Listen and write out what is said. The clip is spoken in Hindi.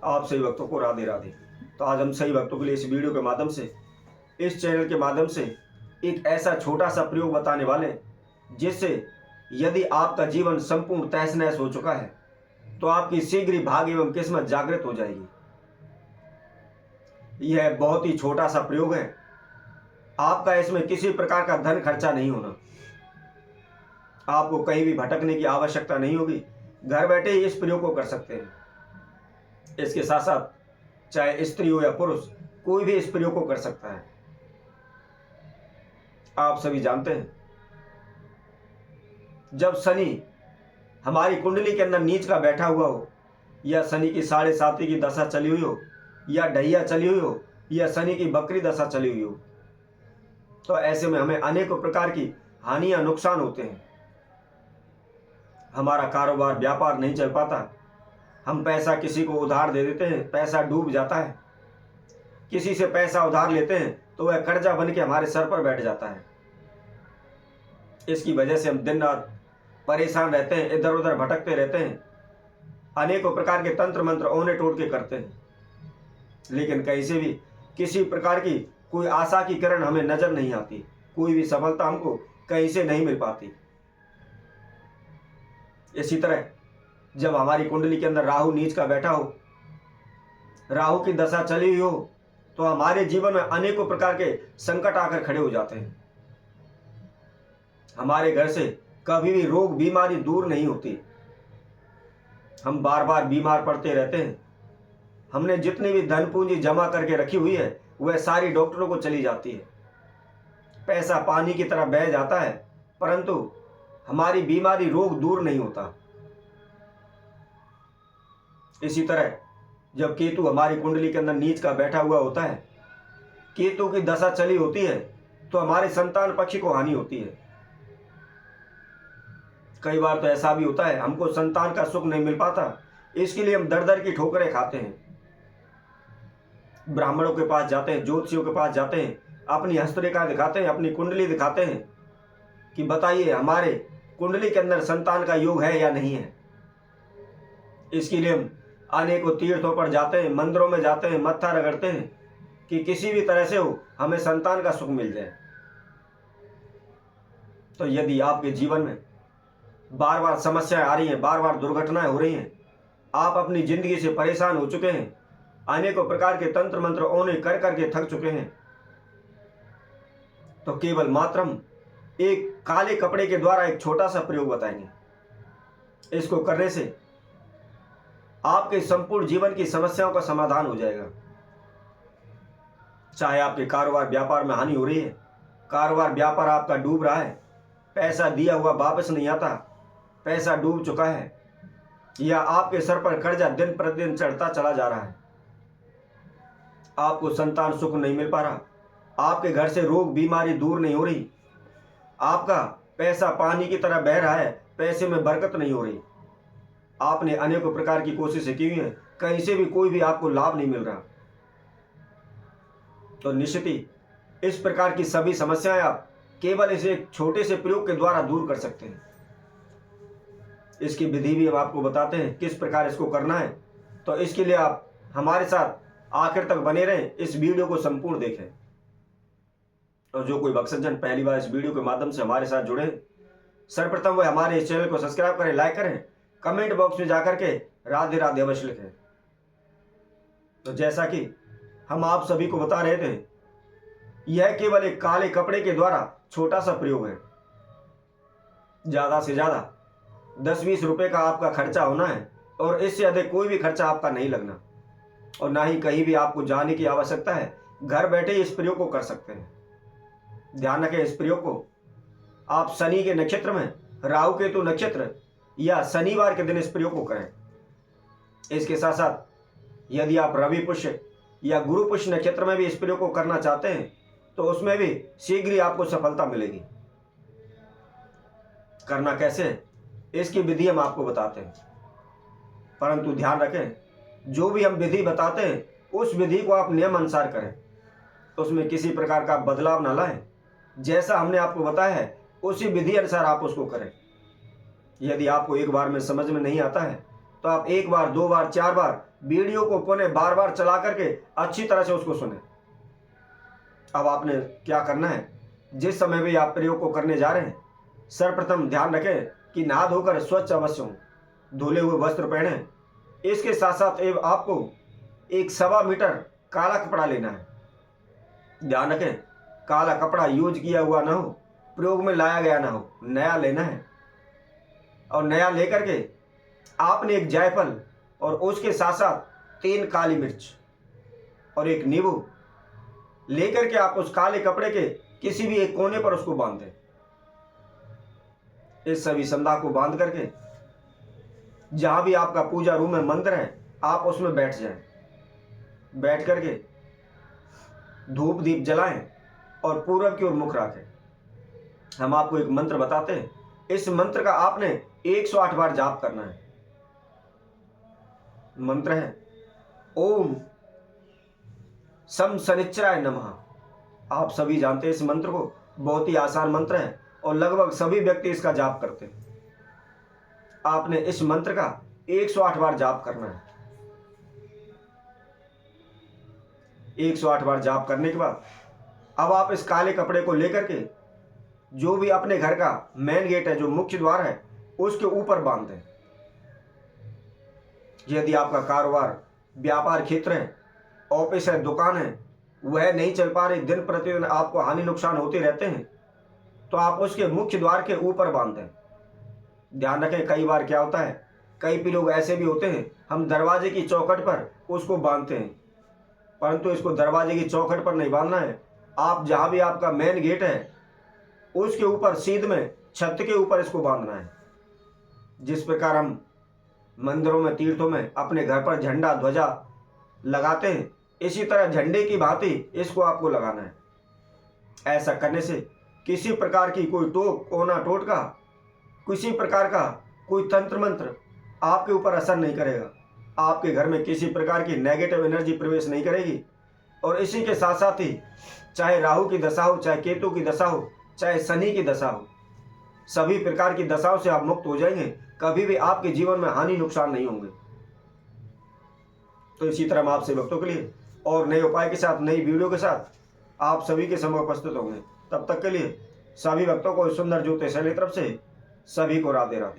आप सही भक्तों को राधे राधे। तो आज हम सही भक्तों के लिए इस वीडियो के माध्यम से, इस चैनल के माध्यम से एक ऐसा छोटा सा प्रयोग बताने वाले हैं जिससे यदि आपका जीवन संपूर्ण तहस नहस हो चुका है तो आपकी शीघ्र ही भाग्य एवं किस्मत जागृत हो जाएगी। यह बहुत ही छोटा सा प्रयोग है। आपका इसमें किसी प्रकार का धन खर्चा नहीं होना, आपको कहीं भी भटकने की आवश्यकता नहीं होगी। घर बैठे ही इस प्रयोग को कर सकते हैं। इसके साथ साथ चाहे स्त्री हो या पुरुष, कोई भी इस प्रयोग को कर सकता है। आप सभी जानते हैं, जब शनि हमारी कुंडली के अंदर नीच का बैठा हुआ हो, या शनि की 7.5 की दशा चली हुई हो, या ढैया चली हुई हो, या शनि की बकरी दशा चली हुई हो, तो ऐसे में हमें अनेकों प्रकार की हानियां, नुकसान होते हैं। हमारा कारोबार, व्यापार नहीं चल पाता। हम पैसा किसी को उधार दे देते हैं, पैसा डूब जाता है। किसी से पैसा उधार लेते हैं तो वह कर्जा बन के हमारे सर पर बैठ जाता है। इसकी वजह से हम दिन रात परेशान रहते हैं, इधर उधर भटकते रहते हैं, अनेकों प्रकार के तंत्र मंत्र औने टोटके करते हैं, लेकिन कहीं से भी किसी प्रकार की कोई आशा की किरण हमें नजर नहीं आती। कोई भी सफलता हमको कहीं से नहीं मिल पाती। इसी तरह जब हमारी कुंडली के अंदर राहु नीच का बैठा हो, राहु की दशा चली हुई हो, तो हमारे जीवन में अनेकों प्रकार के संकट आकर खड़े हो जाते हैं। हमारे घर से कभी भी रोग बीमारी दूर नहीं होती। हम बार बार बीमार पड़ते रहते हैं। हमने जितनी भी धन पूंजी जमा करके रखी हुई है वह सारी डॉक्टरों को चली जाती है। पैसा पानी की तरह बह जाता है, परंतु हमारी बीमारी, रोग दूर नहीं होता। इसी तरह जब केतु हमारी कुंडली के अंदर नीच का बैठा हुआ होता है, केतु की दशा चली होती है, तो हमारे संतान पक्ष को हानि होती है। कई बार तो ऐसा भी होता है, हमको संतान का सुख नहीं मिल पाता, इसके लिए हम दर दर की ठोकरें खाते हैं। ब्राह्मणों के पास जाते हैं, ज्योतिषियों के पास जाते हैं, अपनी हस्तरेखा दिखाते हैं, अपनी कुंडली दिखाते हैं कि बताइए हमारे कुंडली के अंदर संतान का योग है या नहीं है। इसके लिए हम अनेकों तीर्थों पर जाते हैं, मंदिरों में जाते हैं, मत्था रगड़ते हैं कि किसी भी तरह से हो हमें संतान का सुख मिल जाए। तो यदि आपके जीवन में बार बार समस्याएं आ रही हैं, बार बार दुर्घटनाएं हो रही हैं, आप अपनी जिंदगी से परेशान हो चुके हैं, अनेकों प्रकार के तंत्र मंत्र ओने कर करके थक चुके हैं, तो केवल मात्र हम एक काले कपड़े के द्वारा एक छोटा सा प्रयोग बताएंगे। इसको करने से आपके संपूर्ण जीवन की समस्याओं का समाधान हो जाएगा। चाहे आपके कारोबार व्यापार में हानि हो रही है, कारोबार व्यापार आपका डूब रहा है, पैसा दिया हुआ वापस नहीं आता, पैसा डूब चुका है, या आपके सर पर कर्जा दिन प्रतिदिन चढ़ता चला जा रहा है, आपको संतान सुख नहीं मिल पा रहा, आपके घर से रोग बीमारी दूर नहीं हो रही, आपका पैसा पानी की तरह बह रहा है, पैसे में बरकत नहीं हो रही, आपने अनेकों प्रकार की कोशिशें की हुई हैं, कहीं से भी कोई भी आपको लाभ नहीं मिल रहा, तो निश्चित ही इस प्रकार की सभी समस्याएं आप केवल इस एक छोटे से प्रयोग के द्वारा दूर कर सकते हैं। इसकी विधि भी हम आपको बताते हैं किस प्रकार इसको करना है। तो इसके लिए आप हमारे साथ आखिर तक बने रहें, इस वीडियो को संपूर्ण देखें। और जो कोई भक्तजन पहली बार इस वीडियो के माध्यम से हमारे साथ जुड़े, सर्वप्रथम वह हमारे इस चैनल को सब्सक्राइब करें, लाइक करें, कमेंट बॉक्स में जाकर के राधे राधे अवश्य लिखें। तो जैसा कि हम आप सभी को बता रहे थे, यह केवल एक काले कपड़े के द्वारा छोटा सा प्रयोग है। ज्यादा से ज्यादा 10-20 रुपए का आपका खर्चा होना है, और इससे अधिक कोई भी खर्चा आपका नहीं लगना, और ना ही कहीं भी आपको जाने की आवश्यकता है। घर बैठे इस प्रयोग को कर सकते हैं। ध्यान रखें, इस प्रयोग को आप शनि के नक्षत्र में, राहु केतु नक्षत्र या शनिवार के दिन इस प्रयोग को करें। इसके साथ साथ यदि आप रवि पुष्य या गुरु पुष्य नक्षत्र में भी इस प्रयोग को करना चाहते हैं तो उसमें भी शीघ्र ही आपको सफलता मिलेगी। करना कैसे है, इसकी विधि हम आपको बताते हैं, परंतु ध्यान रखें, जो भी हम विधि बताते हैं उस विधि को आप नियम अनुसार करें, उसमें किसी प्रकार का बदलाव न लाएं। जैसा हमने आपको बताया है उसी विधि अनुसार आप उसको करें। यदि आपको एक बार में समझ में नहीं आता है तो आप 1 बार, 2 बार, 4 बार वीडियो को पुनः बार बार चला करके अच्छी तरह से उसको सुने। अब आपने क्या करना है, जिस समय भी आप प्रयोग को करने जा रहे हैं, सर्वप्रथम ध्यान रखें कि नहा धोकर स्वच्छ अवश्य हो, धुले हुए वस्त्र पहने। इसके साथ साथ आपको 1.25 मीटर काला कपड़ा लेना है। ध्यान रखें, काला कपड़ा यूज किया हुआ ना हो, प्रयोग में लाया गया ना हो, नया लेना है। और नया लेकर के आपने एक जायफल और उसके साथ साथ 3 काली मिर्च और एक नींबू लेकर के आप उस काले कपड़े के किसी भी एक कोने पर उसको बांध दें। इस सभी संदा को बांध करके जहां भी आपका पूजा रूम में मंदिर है, आप उसमें बैठ जाएं। बैठ करके धूप दीप जलाएं और पूरब की ओर मुख रखें। हम आपको एक मंत्र बताते हैं, इस मंत्र का आपने 108 बार जाप करना है। मंत्र है ओम सम शनिश्चराय नमः। आप सभी जानते हैं इस मंत्र को, बहुत ही आसान मंत्र है और लगभग सभी व्यक्ति इसका जाप करते हैं। आपने इस मंत्र का 108 बार जाप करना है। 108 बार जाप करने के बाद अब आप इस काले कपड़े को लेकर के जो भी अपने घर का मेन गेट है, जो मुख्य द्वार है, उसके ऊपर बांध दें। यदि आपका कारोबार व्यापार क्षेत्र है, ऑफिस है, दुकान है, वह नहीं चल पा रही, दिन प्रतिदिन आपको हानि नुकसान होते रहते हैं, तो आप उसके मुख्य द्वार के ऊपर बांध दें। ध्यान रखें, कई बार क्या होता है, कई लोग ऐसे भी होते हैं, हम दरवाजे की चौखट पर उसको बांधते हैं, परंतु इसको दरवाजे की चौखट पर नहीं बांधना है। आप जहां भी आपका मेन गेट है उसके ऊपर सीध में छत के ऊपर इसको बांधना है। जिस प्रकार हम मंदिरों में, तीर्थों में अपने घर पर झंडा ध्वजा लगाते हैं, इसी तरह झंडे की भांति इसको आपको लगाना है। ऐसा करने से किसी प्रकार की कोई टोक कोना टोटका, किसी प्रकार का कोई तंत्र मंत्र आपके ऊपर असर नहीं करेगा। आपके घर में किसी प्रकार की नेगेटिव एनर्जी प्रवेश नहीं करेगी। और इसी के साथ साथ ही चाहे राहु की दशा हो, चाहे केतु की दशा हो, चाहे शनि की दशा हो, सभी प्रकार की दशाओं से आप मुक्त हो जाएंगे। कभी भी आपके जीवन में हानि नुकसान नहीं होंगे। तो इसी तरह हम आपसे भक्तों के लिए और नए उपाय के साथ, नई वीडियो के साथ आप सभी के समक्ष उपस्थित होंगे। तब तक के लिए सभी भक्तों को सुंदर ज्योतिष शैली तरफ से सभी को राधे राधे।